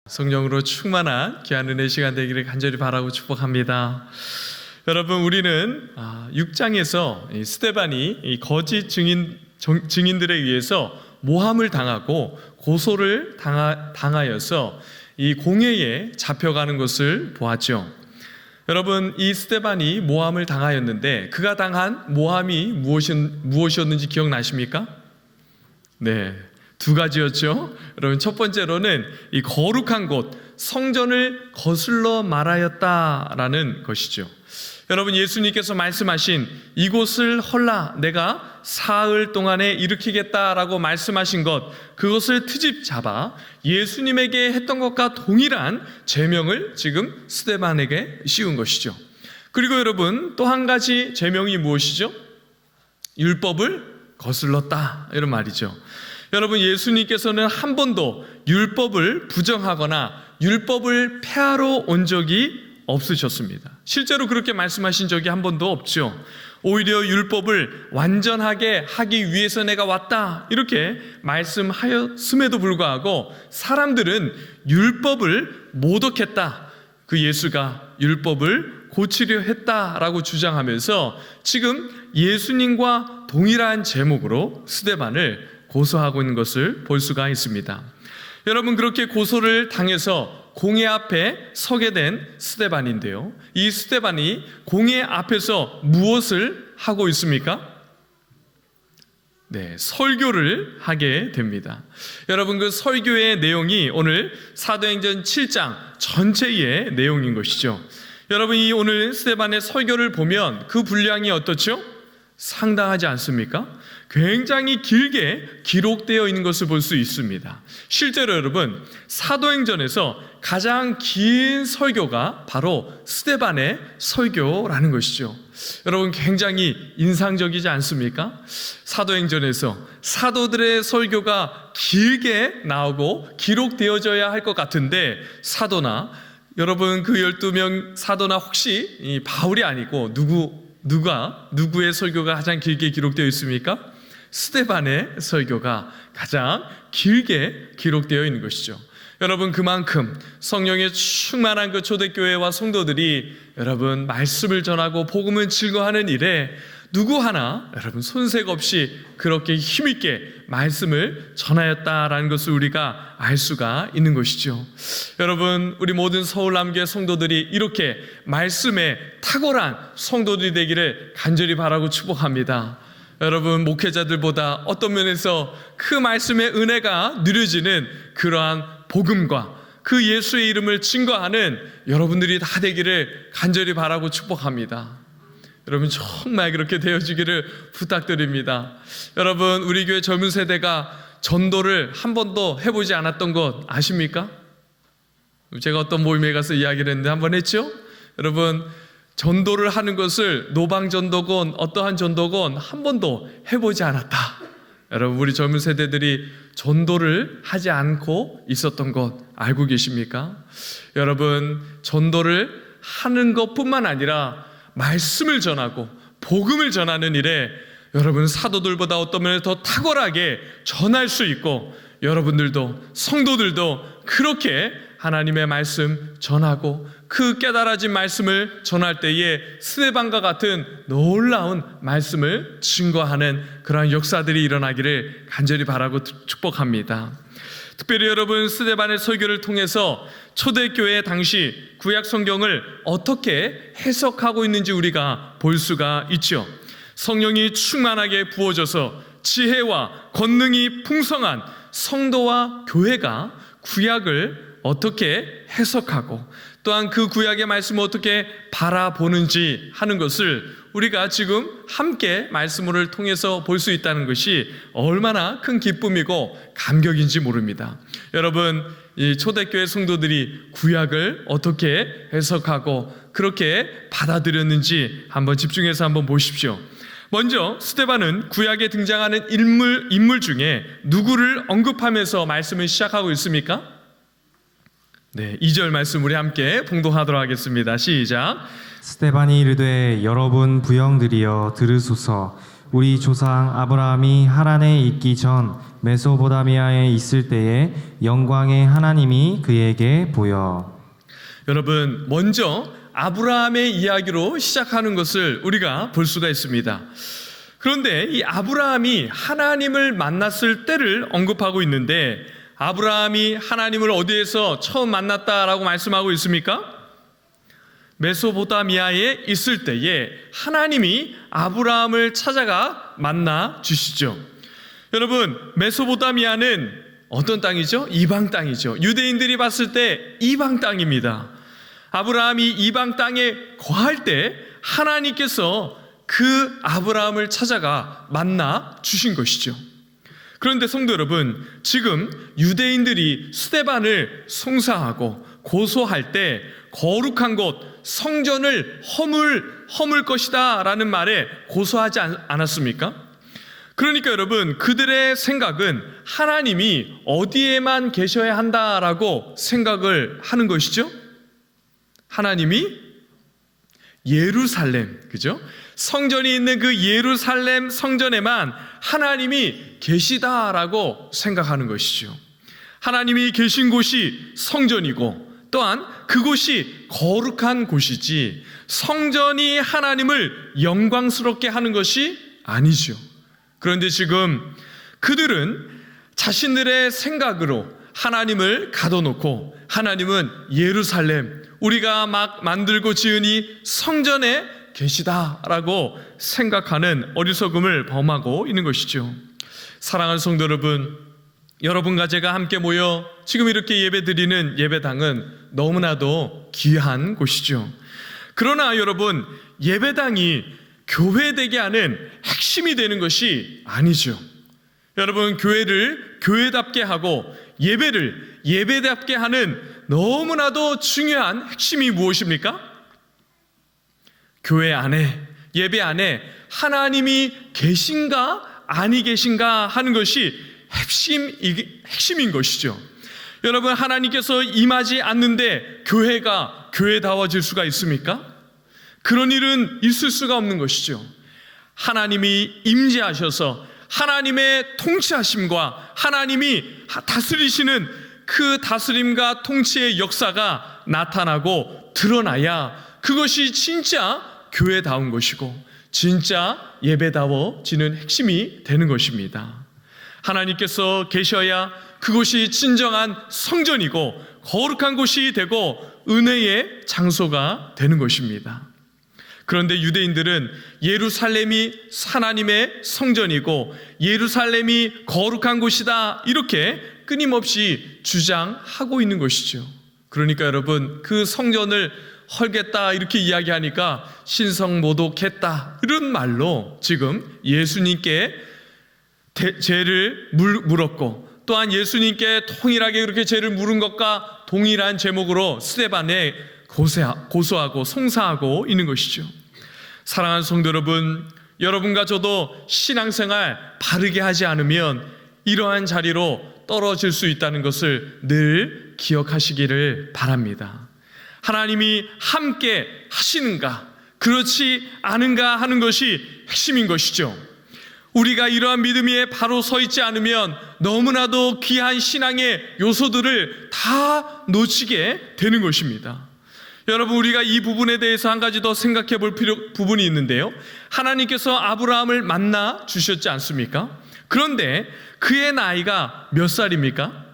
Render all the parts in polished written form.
성령으로 충만한 귀한 은혜 시간 되기를 간절히 바라고 축복합니다. 여러분, 우리는 6장에서 스데반이 거짓 증인들에 의해서 모함을 당하고 고소를 당하여서 이 공회에 잡혀가는 것을 보았죠. 여러분, 이 스데반이 모함을 당하였는데 그가 당한 모함이 무엇이었는지 기억나십니까? 네, 두 가지였죠. 여러분, 첫 번째로는 이 거룩한 곳 성전을 거슬러 말하였다라는 것이죠. 여러분, 예수님께서 말씀하신 이곳을 헐라 내가 사흘 동안에 일으키겠다라고 말씀하신 것, 그것을 트집 잡아 예수님에게 했던 것과 동일한 제명을 지금 스데반에게 씌운 것이죠. 그리고 여러분, 또 한 가지 제명이 무엇이죠? 율법을 거슬렀다, 이런 말이죠. 여러분, 예수님께서는 한 번도 율법을 부정하거나 율법을 폐하러 온 적이 없으셨습니다. 실제로 그렇게 말씀하신 적이 한 번도 없죠. 오히려 율법을 완전하게 하기 위해서 내가 왔다, 이렇게 말씀하였음에도 불구하고 사람들은 율법을 모독했다, 그 예수가 율법을 고치려 했다라고 주장하면서 지금 예수님과 동일한 제목으로 스데반을 고소하고 있는 것을 볼 수가 있습니다. 여러분, 그렇게 고소를 당해서 공회 앞에 서게 된 스데반인데요, 이 스데반이 공회 앞에서 무엇을 하고 있습니까? 네, 설교를 하게 됩니다. 여러분, 그 설교의 내용이 오늘 사도행전 7장 전체의 내용인 것이죠. 여러분, 이 오늘 스데반의 설교를 보면 그 분량이 어떻죠? 상당하지 않습니까? 굉장히 길게 기록되어 있는 것을 볼 수 있습니다. 실제로 여러분, 사도행전에서 가장 긴 설교가 바로 스데반의 설교라는 것이죠. 여러분, 굉장히 인상적이지 않습니까? 사도행전에서 사도들의 설교가 길게 나오고 기록되어져야 할 것 같은데, 사도나 여러분, 그 12명 사도나 혹시 이 바울이 아니고 누구의 설교가 가장 길게 기록되어 있습니까? 스데반의 설교가 가장 길게 기록되어 있는 것이죠. 여러분, 그만큼 성령의 충만한 그 초대교회와 성도들이 여러분 말씀을 전하고 복음을 증거하는 일에 누구 하나 여러분 손색 없이 그렇게 힘있게 말씀을 전하였다라는 것을 우리가 알 수가 있는 것이죠. 여러분, 우리 모든 서울남교회 성도들이 이렇게 말씀에 탁월한 성도들이 되기를 간절히 바라고 축복합니다. 여러분, 목회자들보다 어떤 면에서 그 말씀의 은혜가 누려지는 그러한 복음과 그 예수의 이름을 증거하는 여러분들이 다 되기를 간절히 바라고 축복합니다. 여러분, 정말 그렇게 되어지기를 부탁드립니다. 여러분, 우리 교회 젊은 세대가 전도를 한 번도 해보지 않았던 것 아십니까? 제가 어떤 모임에 가서 이야기를 했는데 한번 했죠? 여러분, 전도를 하는 것을 노방전도건 어떠한 전도건 한 번도 해보지 않았다. 여러분, 우리 젊은 세대들이 전도를 하지 않고 있었던 것 알고 계십니까? 여러분, 전도를 하는 것뿐만 아니라 말씀을 전하고 복음을 전하는 일에 여러분 사도들보다 어떤 면에 더 탁월하게 전할 수 있고, 여러분들도 성도들도 그렇게 하나님의 말씀 전하고 그 깨달아진 말씀을 전할 때에 스데반과 같은 놀라운 말씀을 증거하는 그러한 역사들이 일어나기를 간절히 바라고 축복합니다. 특별히 여러분, 스데반의 설교를 통해서 초대교회 당시 구약 성경을 어떻게 해석하고 있는지 우리가 볼 수가 있죠. 성령이 충만하게 부어져서 지혜와 권능이 풍성한 성도와 교회가 구약을 어떻게 해석하고 또한 그 구약의 말씀을 어떻게 바라보는지 하는 것을 우리가 지금 함께 말씀을 통해서 볼 수 있다는 것이 얼마나 큰 기쁨이고 감격인지 모릅니다. 여러분, 이 초대교회 성도들이 구약을 어떻게 해석하고 그렇게 받아들였는지 한번 집중해서 한번 보십시오. 먼저 스데반은 구약에 등장하는 인물 중에 누구를 언급하면서 말씀을 시작하고 있습니까? 네, 2절 말씀 우리 함께 봉독하도록 하겠습니다. 시작. 스데반이 이르되 여러분 부형들이여 들으소서. 우리 조상 아브라함이 하란에 있기 전 메소포타미아에 있을 때에 영광의 하나님이 그에게 보여. 여러분, 먼저 아브라함의 이야기로 시작하는 것을 우리가 볼 수가 있습니다. 그런데 이 아브라함이 하나님을 만났을 때를 언급하고 있는데, 아브라함이 하나님을 어디에서 처음 만났다라고 말씀하고 있습니까? 메소포타미아에 있을 때에 하나님이 아브라함을 찾아가 만나 주시죠. 여러분, 메소포타미아는 어떤 땅이죠? 이방 땅이죠. 유대인들이 봤을 때 이방 땅입니다. 아브라함이 이방 땅에 거할 때 하나님께서 그 아브라함을 찾아가 만나 주신 것이죠. 그런데 성도 여러분, 지금 유대인들이 스데반을 송사하고 고소할 때 거룩한 곳 성전을 허물 것이다 라는 말에 고소하지 않았습니까? 그러니까 여러분, 그들의 생각은 하나님이 어디에만 계셔야 한다라고 생각을 하는 것이죠. 하나님이 예루살렘, 그죠? 성전이 있는 그 예루살렘 성전에만 하나님이 계시다라고 생각하는 것이죠. 하나님이 계신 곳이 성전이고, 또한 그곳이 거룩한 곳이지 성전이 하나님을 영광스럽게 하는 것이 아니죠. 그런데 지금 그들은 자신들의 생각으로 하나님을 가둬놓고, 하나님은 예루살렘, 우리가 막 만들고 지은 이 성전에 계시다라고 생각하는 어리석음을 범하고 있는 것이죠. 사랑하는 성도 여러분, 여러분과 제가 함께 모여 지금 이렇게 예배드리는 예배당은 너무나도 귀한 곳이죠. 그러나 여러분, 예배당이 교회되게 하는 핵심이 되는 것이 아니죠. 여러분, 교회를 교회답게 하고 예배를 예배답게 하는 너무나도 중요한 핵심이 무엇입니까? 교회 안에, 예배 안에 하나님이 계신가 아니 계신가 하는 것이 핵심인 것이죠. 여러분, 하나님께서 임하지 않는데 교회가 교회다워질 수가 있습니까? 그런 일은 있을 수가 없는 것이죠. 하나님이 임재하셔서 하나님의 통치하심과 하나님이 다스리시는 그 다스림과 통치의 역사가 나타나고 드러나야 그것이 진짜 교회다운 것이고 진짜 예배다워지는 핵심이 되는 것입니다. 하나님께서 계셔야 그곳이 진정한 성전이고 거룩한 곳이 되고 은혜의 장소가 되는 것입니다. 그런데 유대인들은 예루살렘이 하나님의 성전이고 예루살렘이 거룩한 곳이다, 이렇게 끊임없이 주장하고 있는 것이죠. 그러니까 여러분, 그 성전을 헐겠다 이렇게 이야기하니까 신성모독했다 이런 말로 지금 예수님께 죄를 물었고, 또한 예수님께 통일하게 그렇게 죄를 물은 것과 동일한 제목으로 스데반에 고소하고 송사하고 있는 것이죠. 사랑하는 성도 여러분, 여러분과 저도 신앙생활 바르게 하지 않으면 이러한 자리로 떨어질 수 있다는 것을 늘 기억하시기를 바랍니다. 하나님이 함께 하시는가, 그렇지 않은가 하는 것이 핵심인 것이죠. 우리가 이러한 믿음 위에 바로 서 있지 않으면 너무나도 귀한 신앙의 요소들을 다 놓치게 되는 것입니다. 여러분, 우리가 이 부분에 대해서 한 가지 더 생각해 볼 부분이 있는데요. 하나님께서 아브라함을 만나 주셨지 않습니까? 그런데 그의 나이가 몇 살입니까?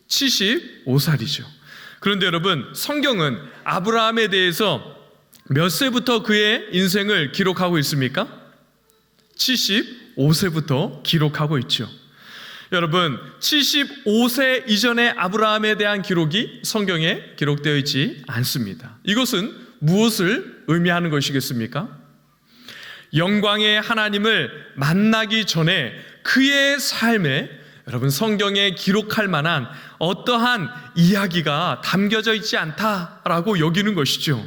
75살이죠. 그런데 여러분, 성경은 아브라함에 대해서 몇 세부터 그의 인생을 기록하고 있습니까? 75세부터 기록하고 있죠. 여러분, 75세 이전의 아브라함에 대한 기록이 성경에 기록되어 있지 않습니다. 이것은 무엇을 의미하는 것이겠습니까? 영광의 하나님을 만나기 전에 그의 삶에 여러분 성경에 기록할 만한 어떠한 이야기가 담겨져 있지 않다라고 여기는 것이죠.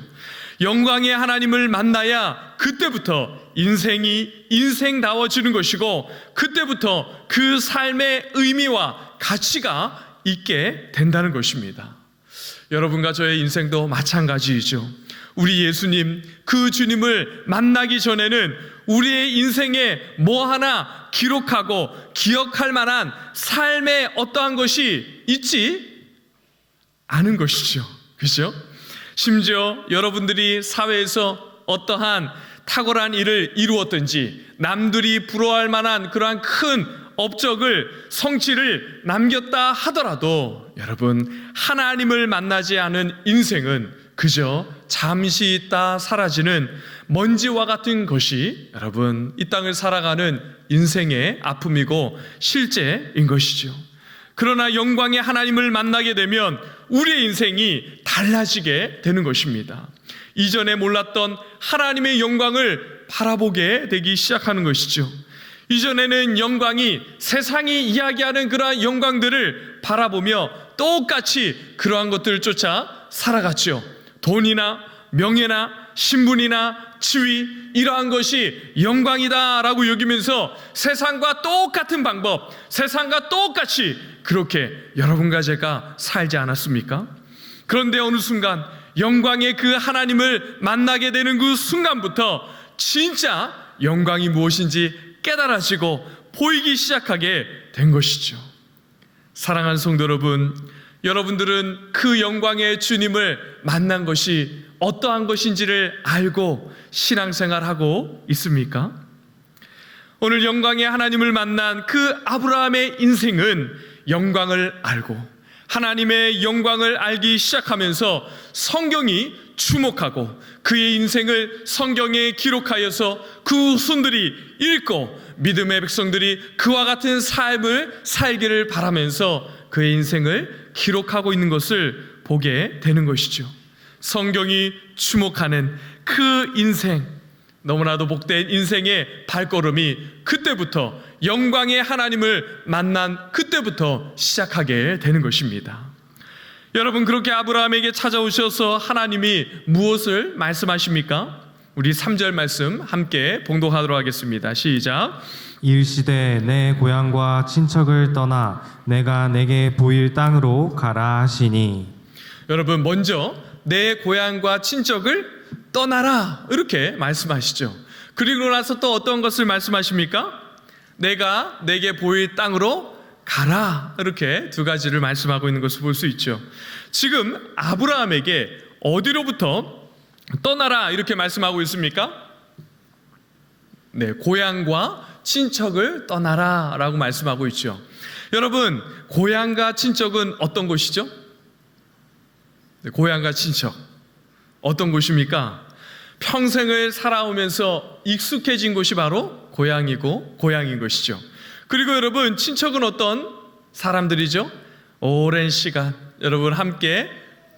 영광의 하나님을 만나야 그때부터 인생이 인생다워지는 것이고, 그때부터 그 삶의 의미와 가치가 있게 된다는 것입니다. 여러분과 저의 인생도 마찬가지이죠. 우리 예수님, 그 주님을 만나기 전에는 우리의 인생에 뭐 하나 기록하고 기억할 만한 삶의 어떠한 것이 있지 않은 것이죠. 그렇죠? 심지어 여러분들이 사회에서 어떠한 탁월한 일을 이루었든지 남들이 부러워할 만한 그러한 큰 업적을 성취를 남겼다 하더라도 여러분, 하나님을 만나지 않은 인생은 그저 잠시 있다 사라지는 먼지와 같은 것이 여러분, 이 땅을 살아가는 인생의 아픔이고 실제인 것이죠. 그러나 영광의 하나님을 만나게 되면 우리의 인생이 달라지게 되는 것입니다. 이전에 몰랐던 하나님의 영광을 바라보게 되기 시작하는 것이죠. 이전에는 영광이 세상이 이야기하는 그러한 영광들을 바라보며 똑같이 그러한 것들을 쫓아 살아갔죠. 돈이나 명예나 신분이나 지위, 이러한 것이 영광이다라고 여기면서 세상과 똑같은 방법, 세상과 똑같이 그렇게 여러분과 제가 살지 않았습니까? 그런데 어느 순간 영광의 그 하나님을 만나게 되는 그 순간부터 진짜 영광이 무엇인지 깨달아지고 보이기 시작하게 된 것이죠. 사랑하는 성도 여러분, 여러분들은 그 영광의 주님을 만난 것이 어떠한 것인지를 알고 신앙생활하고 있습니까? 오늘 영광의 하나님을 만난 그 아브라함의 인생은 영광을 알고 하나님의 영광을 알기 시작하면서 성경이 주목하고 그의 인생을 성경에 기록하여서 그 후손들이 읽고 믿음의 백성들이 그와 같은 삶을 살기를 바라면서 그의 인생을 기록하고 있는 것을 보게 되는 것이죠. 성경이 주목하는 그 인생, 너무나도 복된 인생의 발걸음이 그때부터 영광의 하나님을 만난 그때부터 시작하게 되는 것입니다. 여러분, 그렇게 아브라함에게 찾아오셔서 하나님이 무엇을 말씀하십니까? 우리 3절 말씀 함께 봉독하도록 하겠습니다. 시작. 이르시되 내 고향과 친척을 떠나 내가 내게 보일 땅으로 가라 하시니. 여러분, 먼저 내 고향과 친척을 떠나라 이렇게 말씀하시죠. 그리고 나서 또 어떤 것을 말씀하십니까? 내가 내게 보일 땅으로 가라, 이렇게 두 가지를 말씀하고 있는 것을 볼 수 있죠. 지금 아브라함에게 어디로부터 떠나라 이렇게 말씀하고 있습니까? 네, 고향과 친척을 떠나라 라고 말씀하고 있죠. 여러분, 고향과 친척은 어떤 곳이죠? 네, 고향과 친척 어떤 곳입니까? 평생을 살아오면서 익숙해진 곳이 바로 고향이고 고향인 것이죠. 그리고 여러분, 친척은 어떤 사람들이죠? 오랜 시간 여러분 함께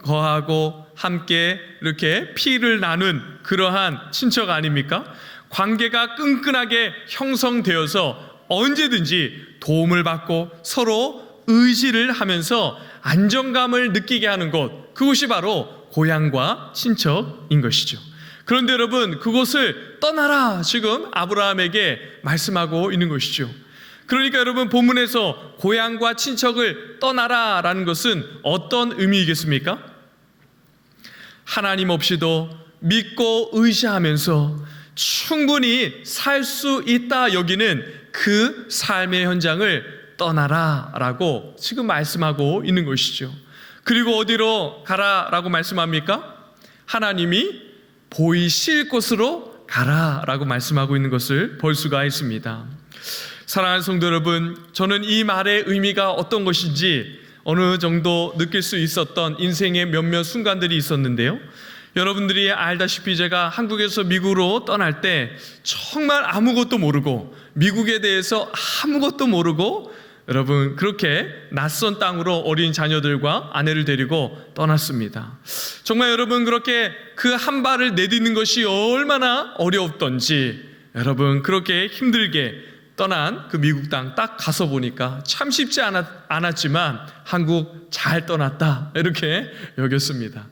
거하고 함께 이렇게 피를 나눈 그러한 친척 아닙니까? 관계가 끈끈하게 형성되어서 언제든지 도움을 받고 서로 의지를 하면서 안정감을 느끼게 하는 곳, 그곳이 바로 고향과 친척인 것이죠. 그런데 여러분, 그곳을 떠나라 지금 아브라함에게 말씀하고 있는 것이죠. 그러니까 여러분, 본문에서 고향과 친척을 떠나라 라는 것은 어떤 의미이겠습니까? 하나님 없이도 믿고 의지하면서 충분히 살 수 있다 여기는 그 삶의 현장을 떠나라 라고 지금 말씀하고 있는 것이죠. 그리고 어디로 가라 라고 말씀합니까? 하나님이 보이실 곳으로 가라 라고 말씀하고 있는 것을 볼 수가 있습니다. 사랑하는 성도 여러분, 저는 이 말의 의미가 어떤 것인지 어느 정도 느낄 수 있었던 인생의 몇몇 순간들이 있었는데요. 여러분들이 알다시피 제가 한국에서 미국으로 떠날 때 정말 아무것도 모르고 미국에 대해서 아무것도 모르고 여러분 그렇게 낯선 땅으로 어린 자녀들과 아내를 데리고 떠났습니다. 정말 여러분 그렇게 그 한 발을 내딛는 것이 얼마나 어려웠던지 여러분 그렇게 힘들게 떠난 그 미국 땅 딱 가서 보니까 참 쉽지 않았지만 한국 잘 떠났다 이렇게 여겼습니다.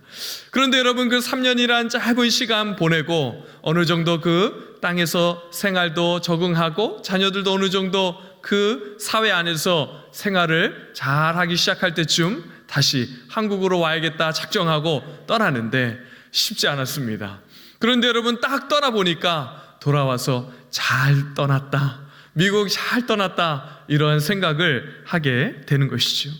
그런데 여러분 그 3년이란 짧은 시간 보내고 어느 정도 그 땅에서 생활도 적응하고 자녀들도 어느 정도 그 사회 안에서 생활을 잘 하기 시작할 때쯤 다시 한국으로 와야겠다 작정하고 떠나는데 쉽지 않았습니다. 그런데 여러분 딱 떠나보니까 돌아와서 잘 떠났다, 미국 잘 떠났다, 이러한 생각을 하게 되는 것이죠.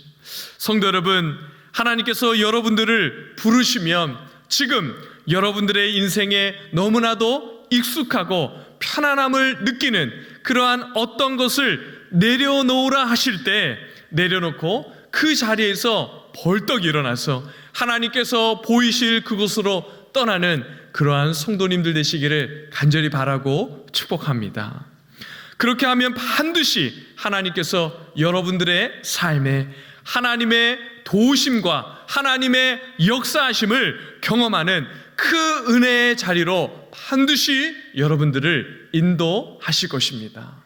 성도 여러분, 하나님께서 여러분들을 부르시면 지금 여러분들의 인생에 너무나도 익숙하고 편안함을 느끼는 그러한 어떤 것을 내려놓으라 하실 때 내려놓고 그 자리에서 벌떡 일어나서 하나님께서 보이실 그곳으로 떠나는 그러한 성도님들 되시기를 간절히 바라고 축복합니다. 그렇게 하면 반드시 하나님께서 여러분들의 삶에 하나님의 도우심과 하나님의 역사하심을 경험하는 그 은혜의 자리로 반드시 여러분들을 인도하실 것입니다.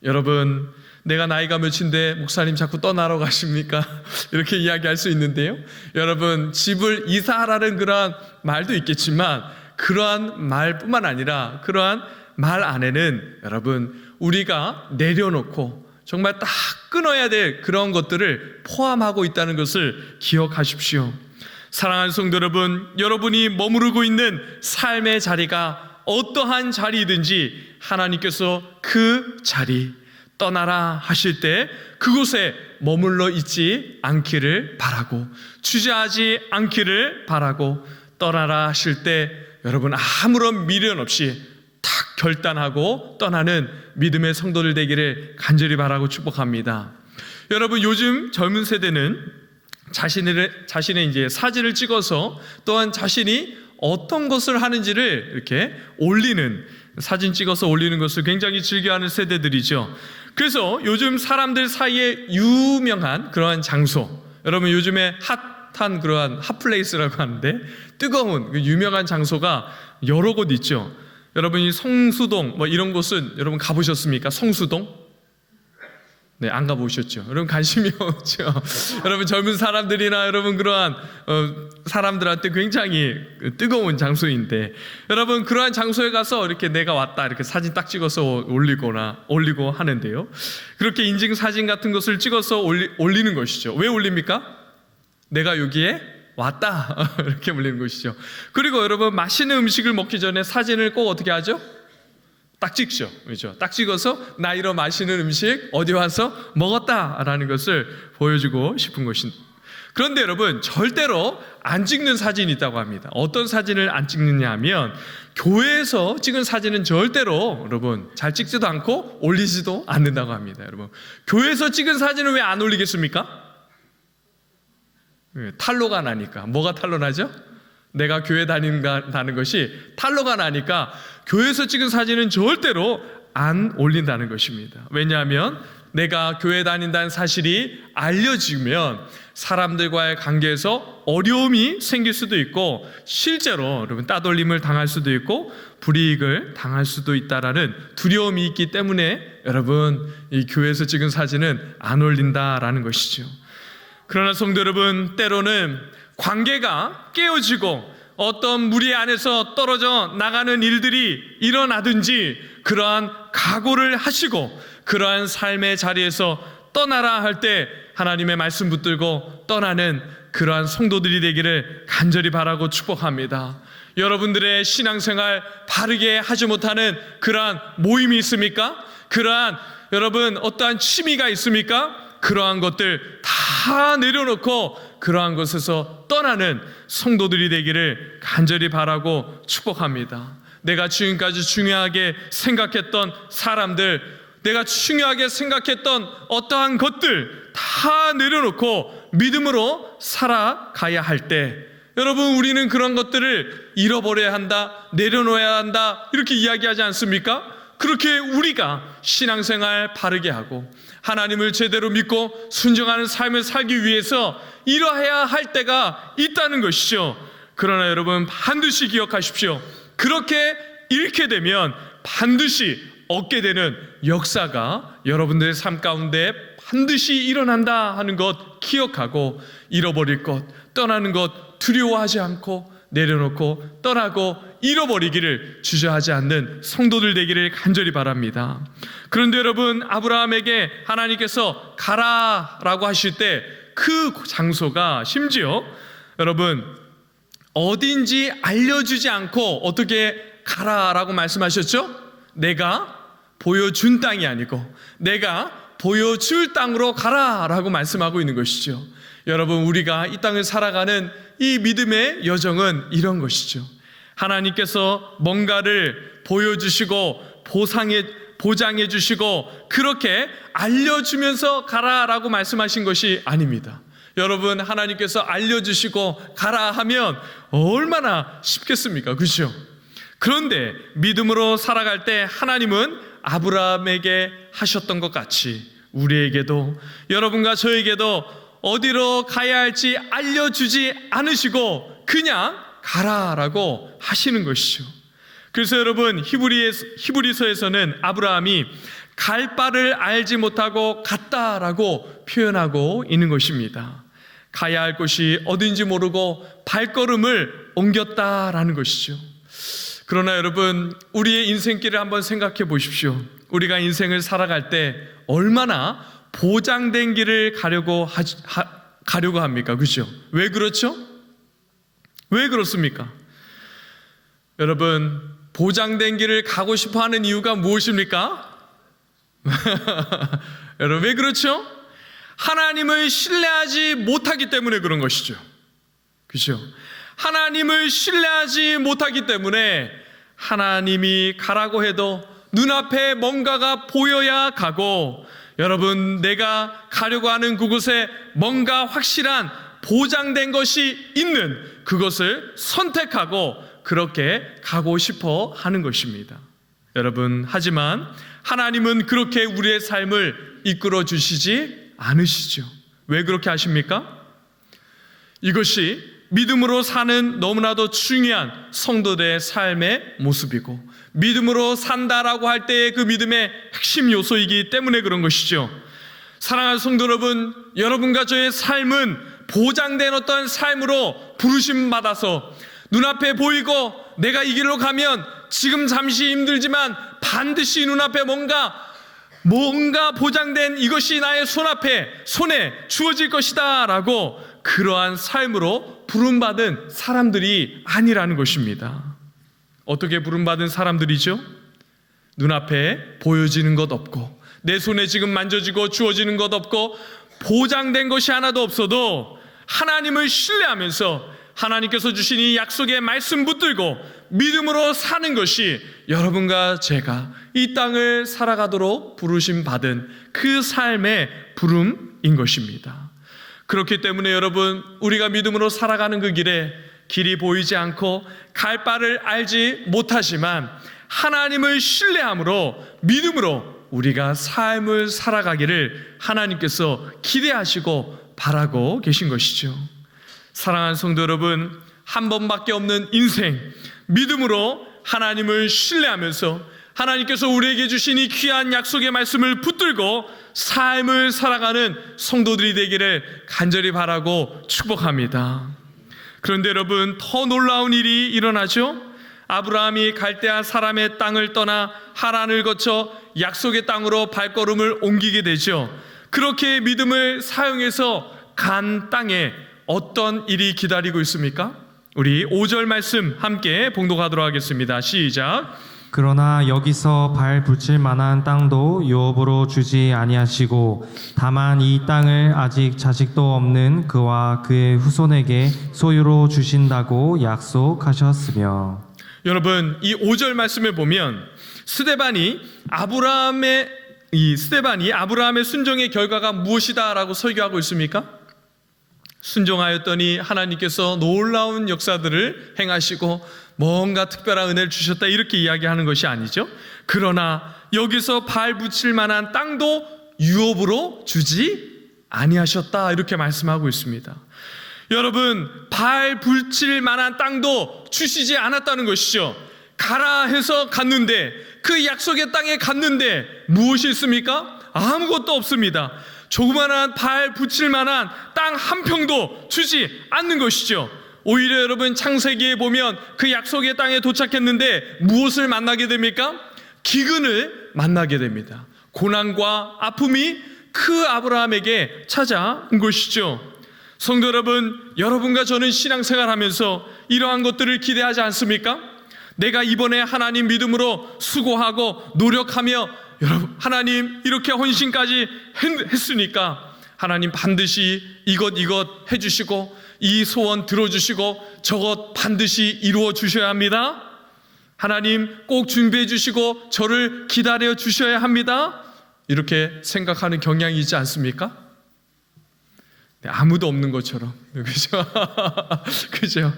여러분, 내가 나이가 몇인데 목사님 자꾸 떠나러 가십니까? 이렇게 이야기할 수 있는데요. 여러분, 집을 이사하라는 그러한 말도 있겠지만 그러한 말뿐만 아니라 그러한 말 안에는 여러분, 우리가 내려놓고 정말 딱 끊어야 될 그런 것들을 포함하고 있다는 것을 기억하십시오. 사랑하는 성도 여러분, 여러분이 머무르고 있는 삶의 자리가 어떠한 자리이든지 하나님께서 그 자리 떠나라 하실 때 그곳에 머물러 있지 않기를 바라고, 주저하지 않기를 바라고, 떠나라 하실 때 여러분 아무런 미련 없이 딱 결단하고 떠나는 믿음의 성도들 되기를 간절히 바라고 축복합니다. 여러분, 요즘 젊은 세대는 자신의 이제 사진을 찍어서 또한 자신이 어떤 것을 하는지를 이렇게 올리는, 사진 찍어서 올리는 것을 굉장히 즐겨하는 세대들이죠. 그래서 요즘 사람들 사이에 유명한 그러한 장소, 여러분 요즘에 핫한 그러한 핫플레이스라고 하는데 뜨거운 그 유명한 장소가 여러 곳 있죠. 여러분이 성수동 뭐 이런 곳은 여러분 가보셨습니까? 성수동? 네, 안 가보셨죠? 여러분 관심이 없죠? 여러분 젊은 사람들이나 여러분 그러한 사람들한테 굉장히 뜨거운 장소인데, 여러분 그러한 장소에 가서 이렇게 내가 왔다 이렇게 사진 딱 찍어서 올리고 하는데요. 그렇게 인증 사진 같은 것을 찍어서 올리는 것이죠. 왜 올립니까? 내가 여기에 왔다 이렇게 올리는 것이죠. 그리고 여러분 맛있는 음식을 먹기 전에 사진을 꼭 어떻게 하죠? 딱 찍죠. 그렇죠? 딱 찍어서 나 이런 맛있는 음식 어디 와서 먹었다라는 것을 보여주고 싶은 것입니다. 그런데 여러분 절대로 안 찍는 사진이 있다고 합니다. 어떤 사진을 안 찍느냐 하면 교회에서 찍은 사진은 절대로 여러분 잘 찍지도 않고 올리지도 않는다고 합니다. 여러분 교회에서 찍은 사진은 왜 안 올리겠습니까? 탈로가 나니까. 뭐가 탈로 나죠? 내가 교회 다닌다는 것이 탈로가 나니까 교회에서 찍은 사진은 절대로 안 올린다는 것입니다. 왜냐하면 내가 교회 다닌다는 사실이 알려지면 사람들과의 관계에서 어려움이 생길 수도 있고 실제로 여러분 따돌림을 당할 수도 있고 불이익을 당할 수도 있다라는 두려움이 있기 때문에 여러분 이 교회에서 찍은 사진은 안 올린다라는 것이죠. 그러나 성도 여러분, 때로는 관계가 깨어지고 어떤 무리 안에서 떨어져 나가는 일들이 일어나든지 그러한 각오를 하시고 그러한 삶의 자리에서 떠나라 할 때 하나님의 말씀 붙들고 떠나는 그러한 성도들이 되기를 간절히 바라고 축복합니다. 여러분들의 신앙생활 바르게 하지 못하는 그러한 모임이 있습니까? 그러한 여러분 어떠한 취미가 있습니까? 그러한 것들 다 내려놓고 그러한 것에서 떠나는 성도들이 되기를 간절히 바라고 축복합니다. 내가 지금까지 중요하게 생각했던 사람들, 내가 중요하게 생각했던 어떠한 것들 다 내려놓고 믿음으로 살아가야 할 때 여러분 우리는 그런 것들을 잃어버려야 한다, 내려놓아야 한다 이렇게 이야기하지 않습니까? 그렇게 우리가 신앙생활 바르게 하고 하나님을 제대로 믿고 순종하는 삶을 살기 위해서 이러해야 할 때가 있다는 것이죠. 그러나 여러분 반드시 기억하십시오. 그렇게 잃게 되면 반드시 얻게 되는 역사가 여러분들의 삶 가운데 반드시 일어난다 하는 것 기억하고 잃어버릴 것, 떠나는 것 두려워하지 않고 내려놓고 떠나고 잃어버리기를 주저하지 않는 성도들 되기를 간절히 바랍니다. 그런데 여러분 아브라함에게 하나님께서 가라라고 하실 때 그 장소가 심지어 여러분 어딘지 알려주지 않고 어떻게 가라라고 말씀하셨죠? 내가 보여준 땅이 아니고 내가 보여줄 땅으로 가라라고 말씀하고 있는 것이죠. 여러분, 우리가 이 땅을 살아가는 이 믿음의 여정은 이런 것이죠. 하나님께서 뭔가를 보여주시고 보장해 주시고 그렇게 알려주면서 가라라고 말씀하신 것이 아닙니다. 여러분, 하나님께서 알려주시고 가라 하면 얼마나 쉽겠습니까? 그렇죠? 그런데 믿음으로 살아갈 때 하나님은 아브라함에게 하셨던 것 같이 우리에게도, 여러분과 저에게도 어디로 가야 할지 알려주지 않으시고 그냥 가라라고 하시는 것이죠. 그래서 여러분, 히브리서에서는 아브라함이 갈 바를 알지 못하고 갔다라고 표현하고 있는 것입니다. 가야 할 곳이 어딘지 모르고 발걸음을 옮겼다라는 것이죠. 그러나 여러분, 우리의 인생길을 한번 생각해 보십시오. 우리가 인생을 살아갈 때 얼마나 보장된 길을 가려고 합니까? 그렇죠? 왜 그렇죠? 왜 그렇습니까? 여러분, 보장된 길을 가고 싶어 하는 이유가 무엇입니까? 여러분, 왜 그렇죠? 하나님을 신뢰하지 못하기 때문에 그런 것이죠. 그렇죠? 하나님을 신뢰하지 못하기 때문에 하나님이 가라고 해도 눈앞에 뭔가가 보여야 가고, 여러분, 내가 가려고 하는 그곳에 뭔가 확실한 보장된 것이 있는 그것을 선택하고 그렇게 가고 싶어 하는 것입니다. 여러분, 하지만 하나님은 그렇게 우리의 삶을 이끌어 주시지 않으시죠. 왜 그렇게 하십니까? 이것이 믿음으로 사는 너무나도 중요한 성도들의 삶의 모습이고, 믿음으로 산다라고 할 때의 그 믿음의 핵심 요소이기 때문에 그런 것이죠. 사랑하는 성도 여러분, 여러분과 저의 삶은 보장된 어떤 삶으로 부르심 받아서 눈앞에 보이고 내가 이 길로 가면 지금 잠시 힘들지만 반드시 눈앞에 뭔가 보장된 이것이 나의 손에 주어질 것이다 라고, 그러한 삶으로 부름받은 사람들이 아니라는 것입니다. 어떻게 부름받은 사람들이죠? 눈앞에 보여지는 것 없고 내 손에 지금 만져지고 주어지는 것 없고 보장된 것이 하나도 없어도 하나님을 신뢰하면서 하나님께서 주신 이 약속의 말씀 붙들고 믿음으로 사는 것이 여러분과 제가 이 땅을 살아가도록 부르심 받은 그 삶의 부름인 것입니다. 그렇기 때문에 여러분, 우리가 믿음으로 살아가는 그 길이 보이지 않고 갈 바를 알지 못하지만 하나님을 신뢰함으로 믿음으로 우리가 삶을 살아가기를 하나님께서 기대하시고 바라고 계신 것이죠. 사랑하는 성도 여러분, 한 번밖에 없는 인생, 믿음으로 하나님을 신뢰하면서 하나님께서 우리에게 주신 이 귀한 약속의 말씀을 붙들고 삶을 살아가는 성도들이 되기를 간절히 바라고 축복합니다. 그런데 여러분, 더 놀라운 일이 일어나죠. 아브라함이 갈대아 사람의 땅을 떠나 하란을 거쳐 약속의 땅으로 발걸음을 옮기게 되죠. 그렇게 믿음을 사용해서 간 땅에 어떤 일이 기다리고 있습니까? 우리 5절 말씀 함께 봉독하도록 하겠습니다. 시작. 그러나 여기서 발 붙일 만한 땅도 유업으로 주지 아니하시고 다만 이 땅을 아직 자식도 없는 그와 그의 후손에게 소유로 주신다고 약속하셨으며. 여러분, 이 5절 말씀을 보면 스데반이 아브라함의 순종의 결과가 무엇이다라고 설교하고 있습니까? 순종하였더니 하나님께서 놀라운 역사들을 행하시고 뭔가 특별한 은혜를 주셨다, 이렇게 이야기하는 것이 아니죠. 그러나 여기서 발 붙일 만한 땅도 유업으로 주지 아니하셨다, 이렇게 말씀하고 있습니다. 여러분, 발 붙일 만한 땅도 주시지 않았다는 것이죠. 가라 해서 갔는데, 그 약속의 땅에 갔는데 무엇이 있습니까? 아무것도 없습니다. 조그만한 발 붙일 만한 땅 한 평도 주지 않는 것이죠. 오히려 여러분, 창세기에 보면 그 약속의 땅에 도착했는데 무엇을 만나게 됩니까? 기근을 만나게 됩니다. 고난과 아픔이 그 아브라함에게 찾아온 것이죠. 성도 여러분, 여러분과 저는 신앙생활하면서 이러한 것들을 기대하지 않습니까? 내가 이번에 하나님 믿음으로 수고하고 노력하며 여러분 하나님 이렇게 헌신까지 했으니까 하나님 반드시 이것 해주시고 이 소원 들어주시고 저것 반드시 이루어 주셔야 합니다. 하나님 꼭 준비해 주시고 저를 기다려 주셔야 합니다. 이렇게 생각하는 경향이 있지 않습니까? 네, 아무도 없는 것처럼. 그죠? 그죠?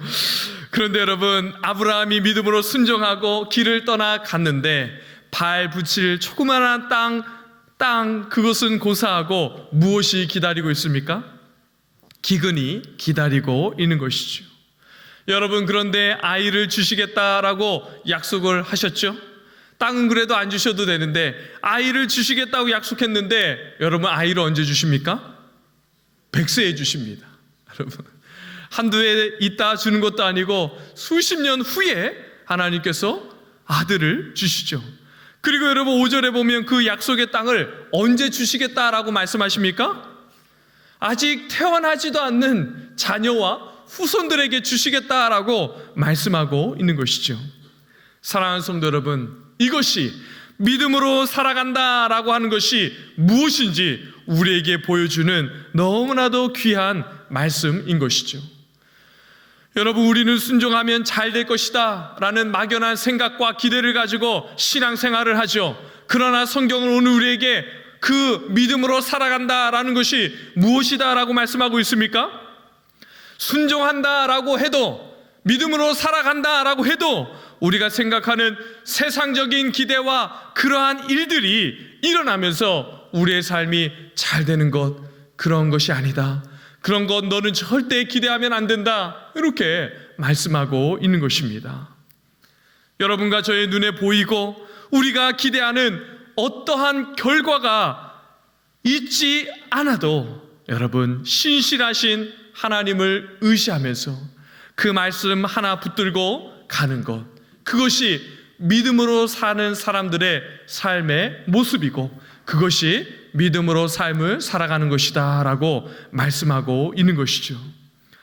그런데 여러분, 아브라함이 믿음으로 순종하고 길을 떠나 갔는데 발 붙일 조그마한 땅 그것은 고사하고 무엇이 기다리고 있습니까? 기근이 기다리고 있는 것이죠. 여러분, 그런데 아이를 주시겠다라고 약속을 하셨죠? 땅은 그래도 안 주셔도 되는데 아이를 주시겠다고 약속했는데 여러분 아이를 언제 주십니까? 100세에 주십니다. 여러분 한두 해 있다 주는 것도 아니고 수십 년 후에 하나님께서 아들을 주시죠. 그리고 여러분 5절에 보면 그 약속의 땅을 언제 주시겠다라고 말씀하십니까? 아직 태어나지도 않는 자녀와 후손들에게 주시겠다라고 말씀하고 있는 것이죠. 사랑하는 성도 여러분, 이것이 믿음으로 살아간다라고 하는 것이 무엇인지 우리에게 보여주는 너무나도 귀한 말씀인 것이죠. 여러분, 우리는 순종하면 잘 될 것이다 라는 막연한 생각과 기대를 가지고 신앙생활을 하죠. 그러나 성경은 오늘 우리에게 그 믿음으로 살아간다라는 것이 무엇이다라고 말씀하고 있습니까? 순종한다라고 해도, 믿음으로 살아간다라고 해도 우리가 생각하는 세상적인 기대와 그러한 일들이 일어나면서 우리의 삶이 잘 되는 것, 그런 것이 아니다. 그런 것 너는 절대 기대하면 안 된다. 이렇게 말씀하고 있는 것입니다. 여러분과 저의 눈에 보이고 우리가 기대하는 어떠한 결과가 있지 않아도 여러분 신실하신 하나님을 의지하면서 그 말씀 하나 붙들고 가는 것, 그것이 믿음으로 사는 사람들의 삶의 모습이고 그것이 믿음으로 삶을 살아가는 것이다 라고 말씀하고 있는 것이죠.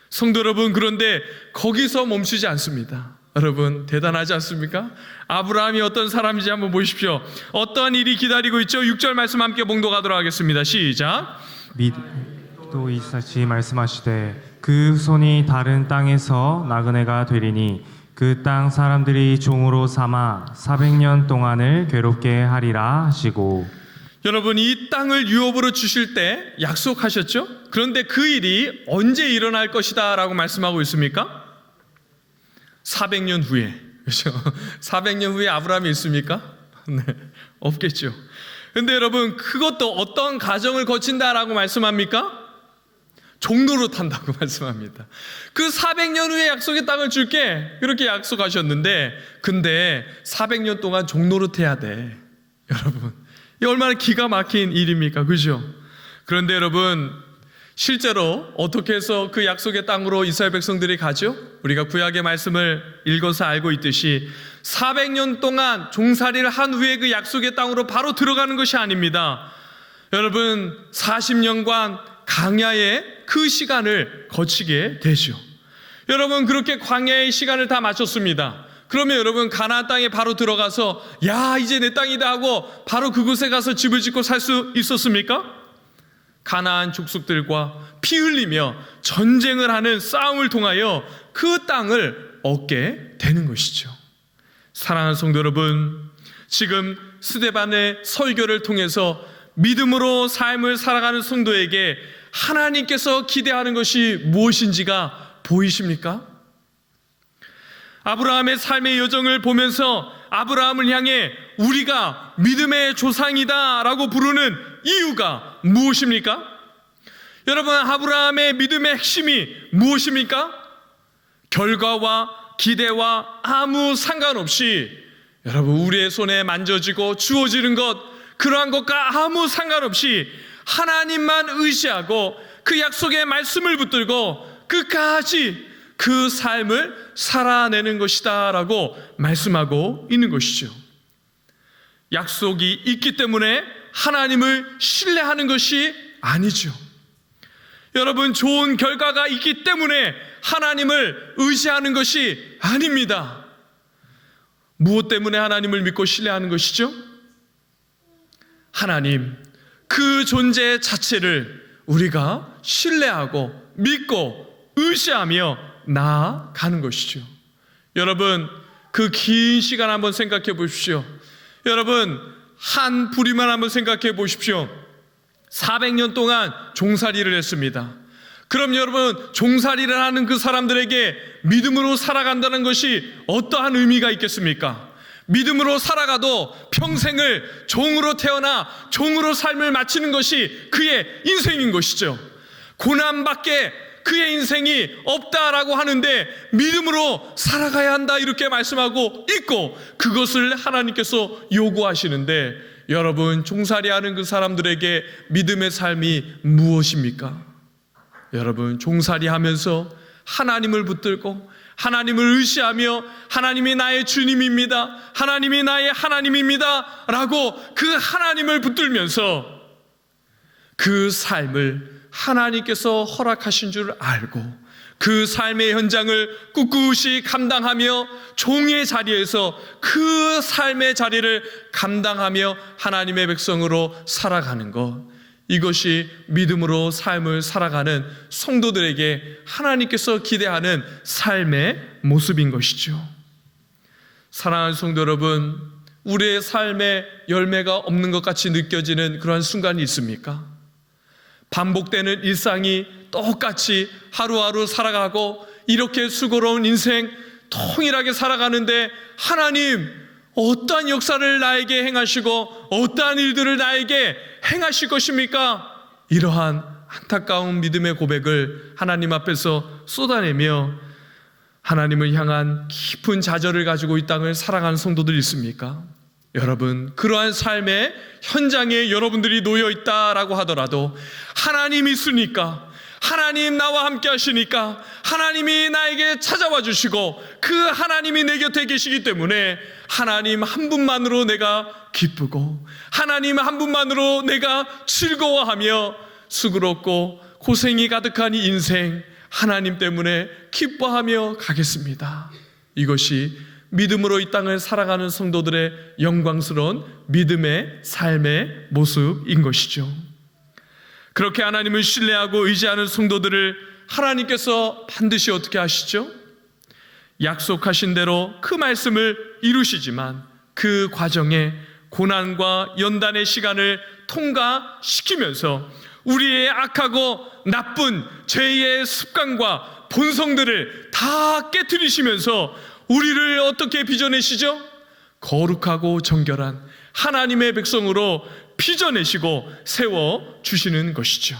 성도 여러분, 그런데 거기서 멈추지 않습니다. 여러분 대단하지 않습니까? 아브라함이 어떤 사람인지 한번 보십시오. 어떠한 일이 기다리고 있죠? 6절 말씀 함께 봉독하도록 하겠습니다. 시작. 또 이사시 말씀하시되 그 후손이 다른 땅에서 나그네가 되리니 그 땅 사람들이 종으로 삼아 400년 동안을 괴롭게 하리라 하시고. 여러분, 이 땅을 유업으로 주실 때 약속하셨죠? 그런데 그 일이 언제 일어날 것이다 라고 말씀하고 있습니까? 400년 후에. 그렇죠? 400년 후에 아브라함이 있습니까? 네, 없겠죠. 근데 여러분, 그것도 어떤 과정을 거친다라고 말씀합니까? 종로로 탄다고 말씀합니다. 그 400년 후에 약속의 땅을 줄게 그렇게 약속하셨는데 근데 400년 동안 종로로 태야 돼. 여러분, 이 얼마나 기가 막힌 일입니까? 그죠? 그런데 여러분, 실제로 어떻게 해서 그 약속의 땅으로 이스라엘 백성들이 가죠? 우리가 구약의 말씀을 읽어서 알고 있듯이 400년 동안 종살이를 한 후에 그 약속의 땅으로 바로 들어가는 것이 아닙니다. 여러분, 40년간 광야의 그 시간을 거치게 되죠. 여러분, 그렇게 광야의 시간을 다 마쳤습니다. 그러면 여러분 가나안 땅에 바로 들어가서 야 이제 내 땅이다 하고 바로 그곳에 가서 집을 짓고 살 수 있었습니까? 가나안 족속들과 피 흘리며 전쟁을 하는 싸움을 통하여 그 땅을 얻게 되는 것이죠. 사랑하는 성도 여러분, 지금 스데반의 설교를 통해서 믿음으로 삶을 살아가는 성도에게 하나님께서 기대하는 것이 무엇인지가 보이십니까? 아브라함의 삶의 여정을 보면서 아브라함을 향해 우리가 믿음의 조상이다 라고 부르는 이유가 무엇입니까? 여러분, 아브라함의 믿음의 핵심이 무엇입니까? 결과와 기대와 아무 상관없이 여러분 우리의 손에 만져지고 주어지는 것, 그러한 것과 아무 상관없이 하나님만 의지하고 그 약속의 말씀을 붙들고 끝까지 그 삶을 살아내는 것이다 라고 말씀하고 있는 것이죠. 약속이 있기 때문에 하나님을 신뢰하는 것이 아니죠. 여러분, 좋은 결과가 있기 때문에 하나님을 의지하는 것이 아닙니다. 무엇 때문에 하나님을 믿고 신뢰하는 것이죠? 하나님, 그 존재 자체를 우리가 신뢰하고 믿고 의지하며 나아가는 것이죠. 여러분, 그 긴 시간 한번 생각해 보십시오. 여러분, 한 부리만 한번 생각해 보십시오. 400년 동안 종살이를 했습니다. 그럼 여러분, 종살이를 하는 그 사람들에게 믿음으로 살아간다는 것이 어떠한 의미가 있겠습니까? 믿음으로 살아가도 평생을 종으로 태어나 종으로 삶을 마치는 것이 그의 인생인 것이죠. 고난밖에 그의 인생이 없다라고 하는데 믿음으로 살아가야 한다 이렇게 말씀하고 있고, 그것을 하나님께서 요구하시는데, 여러분, 종살이하는 그 사람들에게 믿음의 삶이 무엇입니까? 여러분, 종살이하면서 하나님을 붙들고 하나님을 의지하며 하나님이 나의 주님입니다, 하나님이 나의 하나님입니다 라고 그 하나님을 붙들면서 그 삶을 하나님께서 허락하신 줄 알고 그 삶의 현장을 꿋꿋이 감당하며 종의 자리에서 그 삶의 자리를 감당하며 하나님의 백성으로 살아가는 것, 이것이 믿음으로 삶을 살아가는 성도들에게 하나님께서 기대하는 삶의 모습인 것이죠. 사랑하는 성도 여러분, 우리의 삶에 열매가 없는 것 같이 느껴지는 그러한 순간이 있습니까? 반복되는 일상이 똑같이 하루하루 살아가고 이렇게 수고로운 인생 통일하게 살아가는데, 하나님 어떠한 역사를 나에게 행하시고 어떠한 일들을 나에게 행하실 것입니까? 이러한 안타까운 믿음의 고백을 하나님 앞에서 쏟아내며 하나님을 향한 깊은 좌절을 가지고 이 땅을 살아가는 성도들이 있습니까? 여러분, 그러한 삶의 현장에 여러분들이 놓여 있다라고 하더라도 하나님이 있으니까, 하나님 나와 함께 하시니까, 하나님이 나에게 찾아와 주시고 그 하나님이 내 곁에 계시기 때문에 하나님 한 분만으로 내가 기쁘고 하나님 한 분만으로 내가 즐거워하며 수고롭고 고생이 가득한 이 인생 하나님 때문에 기뻐하며 가겠습니다. 이것이 믿음으로 이 땅을 살아가는 성도들의 영광스러운 믿음의 삶의 모습인 것이죠. 그렇게 하나님을 신뢰하고 의지하는 성도들을 하나님께서 반드시 어떻게 하시죠? 약속하신 대로 그 말씀을 이루시지만 그 과정에 고난과 연단의 시간을 통과시키면서 우리의 악하고 나쁜 죄의 습관과 본성들을 다 깨트리시면서 우리를 어떻게 빚어내시죠? 거룩하고 정결한 하나님의 백성으로 빚어내시고 세워주시는 것이죠.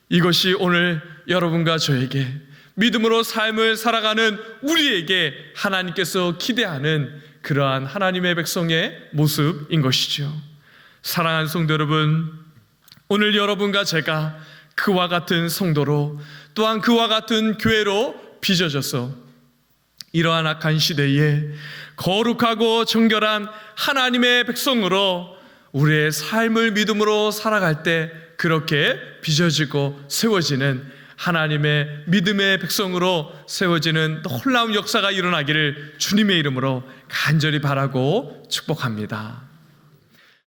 이것이 오늘 여러분과 저에게 믿음으로 삶을 살아가는 우리에게 하나님께서 기대하는 그러한 하나님의 백성의 모습인 것이죠. 사랑하는 성도 여러분, 오늘 여러분과 제가 그와 같은 성도로, 또한 그와 같은 교회로 빚어져서 이러한 악한 시대에 거룩하고 정결한 하나님의 백성으로 우리의 삶을 믿음으로 살아갈 때 그렇게 빚어지고 세워지는 하나님의 믿음의 백성으로 세워지는 놀라운 역사가 일어나기를 주님의 이름으로 간절히 바라고 축복합니다.